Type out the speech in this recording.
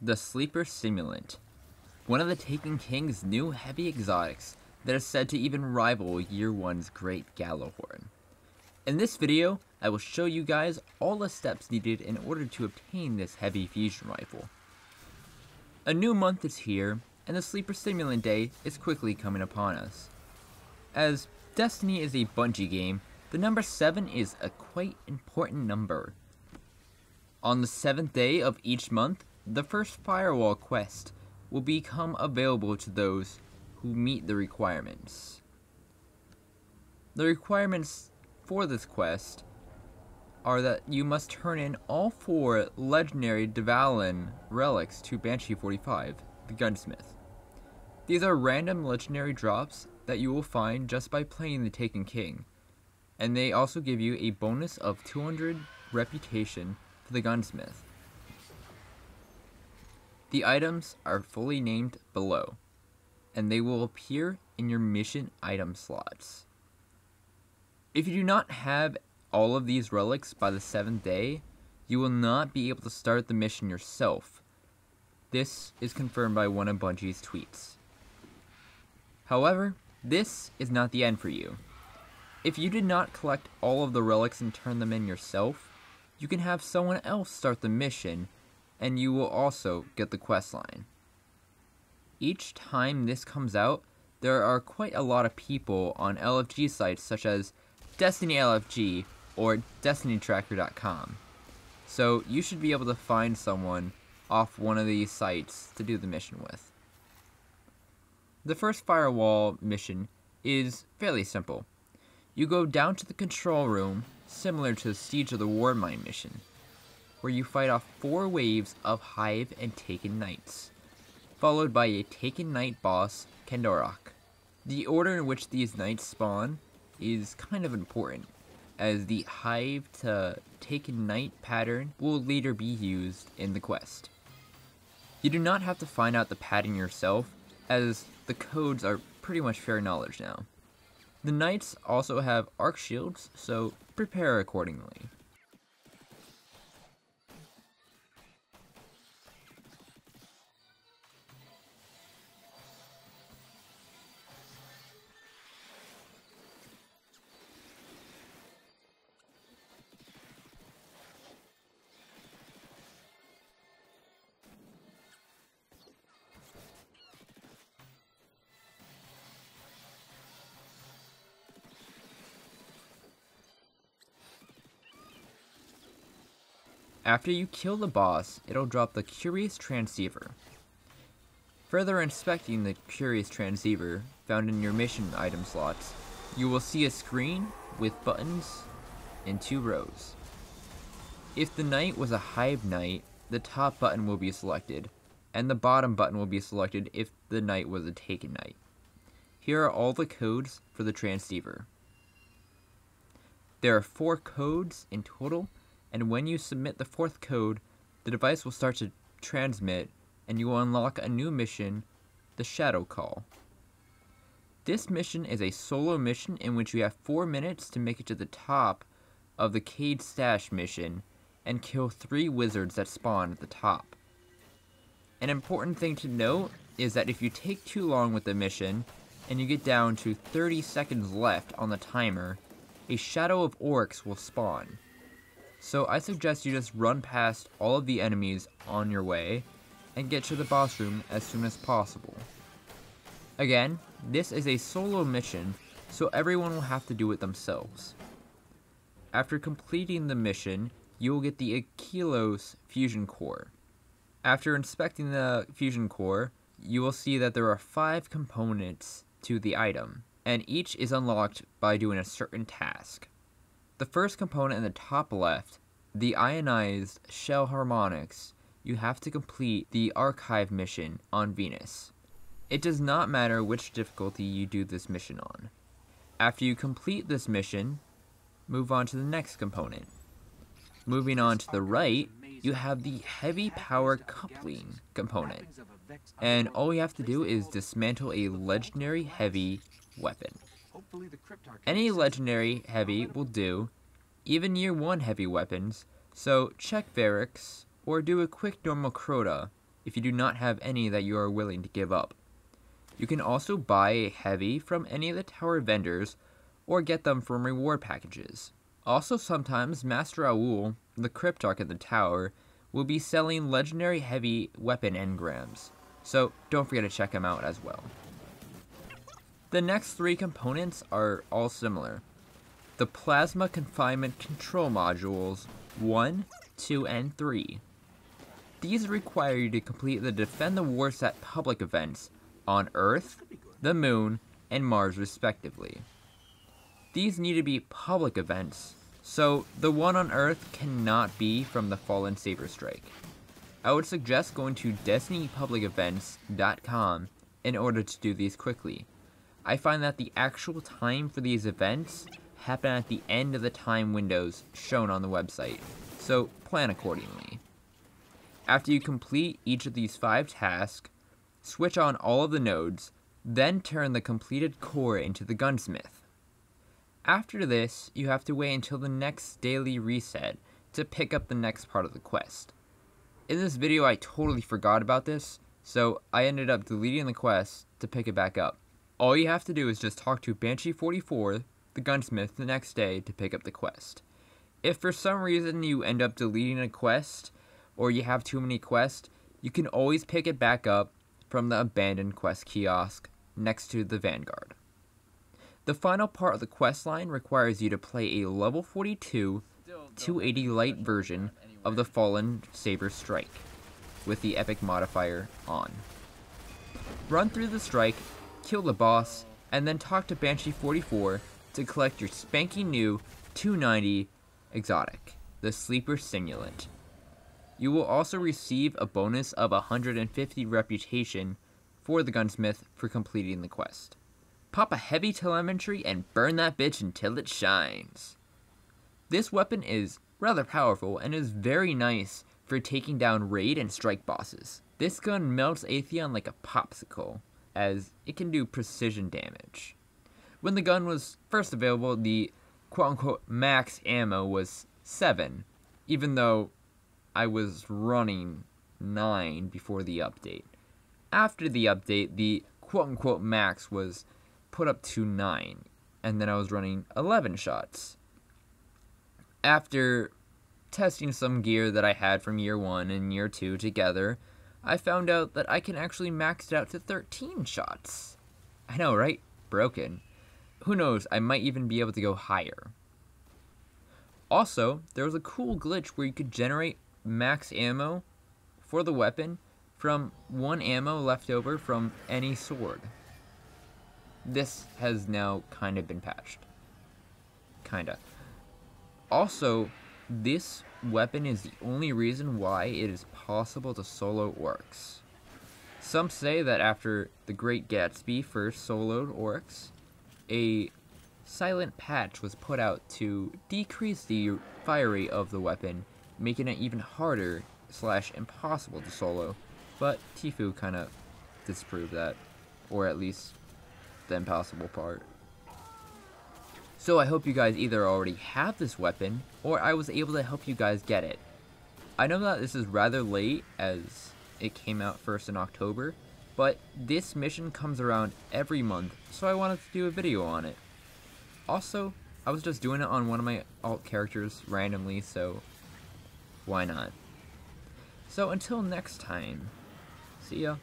the Sleeper Simulant, one of the Taken King's new heavy exotics that is said to even rival Year 1's Great Gallowhorn. In this video, I will show you guys all the steps needed in order to obtain this heavy fusion rifle. A new month is here, and the Sleeper Simulant day is quickly coming upon us. As Destiny is a Bungie game, the number 7 is a quite important number. On the 7th day of each month, the first Firewall quest will become available to those who meet the requirements. The requirements for this quest are that you must turn in all 4 legendary Dvalin relics to Banshee-44 the Gunsmith. These are random legendary drops that you will find just by playing the Taken King, and they also give you a bonus of 200 reputation for the Gunsmith. The items are fully named below, and they will appear in your mission item slots. If you do not have all of these relics by the 7th day, you will not be able to start the mission yourself. This is confirmed by one of Bungie's tweets. However, this is not the end for you. If you did not collect all of the relics and turn them in yourself, you can have someone else start the mission, and you will also get the questline. Each time this comes out, there are quite a lot of people on LFG sites such as Destiny LFG or DestinyTracker.com, so you should be able to find someone off one of these sites to do the mission with. The first Firewall mission is fairly simple. You go down to the control room, similar to the Siege of the Warmind mission, where you fight off 4 waves of Hive and Taken Knights, followed by a Taken Knight boss, Kendorak. The order in which these knights spawn is kind of important, as the Hive to Taken Knight pattern will later be used in the quest. You do not have to find out the pattern yourself, as the codes are pretty much fair knowledge now. The knights also have arc shields, so prepare accordingly. After you kill the boss, it'll drop the Curious Transceiver. Further inspecting the Curious Transceiver found in your mission item slots, you will see a screen with buttons in 2 rows. If the knight was a Hive knight, the top button will be selected, and the bottom button will be selected if the knight was a Taken knight. Here are all the codes for the Transceiver. There are 4 codes in total, and when you submit the 4th code, the device will start to transmit, and you will unlock a new mission, the Shadow Call. This mission is a solo mission in which you have 4 minutes to make it to the top of the Cade Stash mission and kill 3 wizards that spawn at the top. An important thing to note is that if you take too long with the mission, and you get down to 30 seconds left on the timer, a Shadow of Orcs will spawn. So I suggest you just run past all of the enemies on your way and get to the boss room as soon as possible. Again, this is a solo mission, so everyone will have to do it themselves. After completing the mission, you will get the IKELOS fusion core. After inspecting the fusion core, you will see that there are 5 components to the item, and each is unlocked by doing a certain task. The first component in the top left, the Ionized Shell Harmonics, you have to complete the Archive mission on Venus. It does not matter which difficulty you do this mission on. After you complete this mission, move on to the next component. Moving on to the right, you have the Heavy Power Coupling component, and all you have to do is dismantle a legendary heavy weapon. Any legendary heavy will do, even Year 1 heavy weapons, so check Relics or do a quick normal Crota if you do not have any that you are willing to give up. You can also buy a heavy from any of the tower vendors or get them from reward packages. Also, sometimes Master Raoul, the cryptarch at the tower, will be selling legendary heavy weapon engrams, so don't forget to check him out as well. The next 3 components are all similar. The Plasma Confinement Control Modules 1, 2, and 3. These require you to complete the Defend the Warsat public events on Earth, the Moon, and Mars respectively. These need to be public events, so the one on Earth cannot be from the Fallen Saber Strike. I would suggest going to DestinyPublicEvents.com in order to do these quickly. I find that the actual time for these events happen at the end of the time windows shown on the website, so plan accordingly. After you complete each of these 5 tasks, switch on all of the nodes, then turn the completed core into the gunsmith. After this, you have to wait until the next daily reset to pick up the next part of the quest. In this video I totally forgot about this, so I ended up deleting the quest to pick it back up. All you have to do is just talk to Banshee-44 the Gunsmith the next day to pick up the quest. If for some reason you end up deleting a quest, or you have too many quests, you can always pick it back up from the abandoned quest kiosk next to the Vanguard. The final part of the quest line requires you to play a level 42 280 light version of the Fallen Saber Strike with the epic modifier on. Run through the strike, kill the boss, and then talk to Banshee-44 to collect your spanking new 290 exotic, the Sleeper Simulant. You will also receive a bonus of 150 reputation for the gunsmith for completing the quest. Pop a heavy telemetry and burn that bitch until it shines. This weapon is rather powerful and is very nice for taking down raid and strike bosses. This gun melts Atheon like a popsicle, as it can do precision damage. When the gun was first available, the quote-unquote max ammo was 7, even though I was running 9 before the update. After the update, the quote-unquote max was put up to 9, and then I was running 11 shots. After testing some gear that I had from year 1 and year 2 together, I found out that I can actually max it out to 13 shots. I know, right? Broken. Who knows, I might even be able to go higher. Also, there was a cool glitch where you could generate max ammo for the weapon from 1 ammo left over from any sword. This has now kind of been patched. Kinda. Also, this weapon is the only reason why it is possible to solo orcs. Some say that after the Great Gatsby first soloed orcs, a silent patch was put out to decrease the fire rate of the weapon, making it even harder / impossible to solo, but Tfue kinda disproved that, or at least the impossible part. So I hope you guys either already have this weapon, or I was able to help you guys get it. I know that this is rather late, as it came out first in October, but this mission comes around every month, so I wanted to do a video on it. Also, I was just doing it on one of my alt characters randomly, so why not? So until next time, see ya.